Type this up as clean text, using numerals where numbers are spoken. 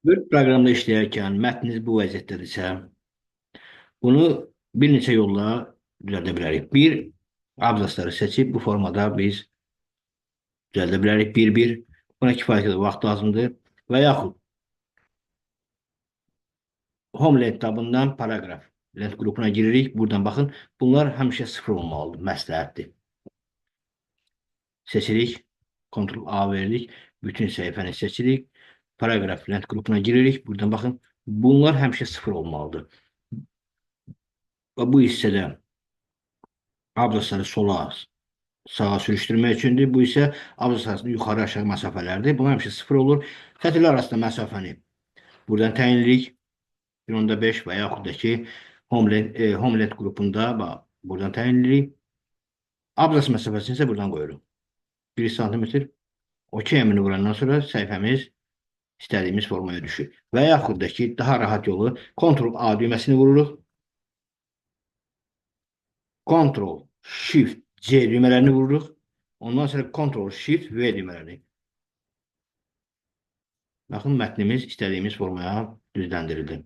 Word proqramda işləyərkən mətniniz bu vəziyyətdədirsə, bunu bir neçə yolla düzəldə bilərik. Bir, abzasları seçib bu formada biz düzəldə bilərik bir-bir. Buna kifayət qədər vaxt lazımdır. Və yaxud Home Lent tabından paragraf lent qrupuna giririk. Buradan baxın, bunlar həmişə sıfır olmalıdır, məsləhətdir. Seçirik, Ctrl-A veririk, bütün səhifəni seçirik. Paragraf lent qrupuna giririk. Buradan baxın, bunlar həmişə sıfır olmalıdır. Və bu hissədə abzasları sağa sürüşdürmək üçündür. Bu isə abzas arasında yuxarı-aşağı məsafələrdir. Bunlar həmişə sıfır olur. Sətirlər arasında məsafəni buradan təyin edirik. 1.5 və yaxud da ki, Homelet qrupunda buradan təyin edirik. Abzas məsafəsini isə buradan qoyuruq. 1 sm. OK əmrini vurandan sonra səhifəmiz istədiyimiz formaya düşür. Və yaxud da ki, daha rahat yolu Ctrl-A düyməsini vururuq. Ctrl-Shift-C düymələrini vururuq. Ondan sonra Ctrl-Shift-V düymələrini. Baxın, mətnimiz istədiyimiz formaya düzləndirildi.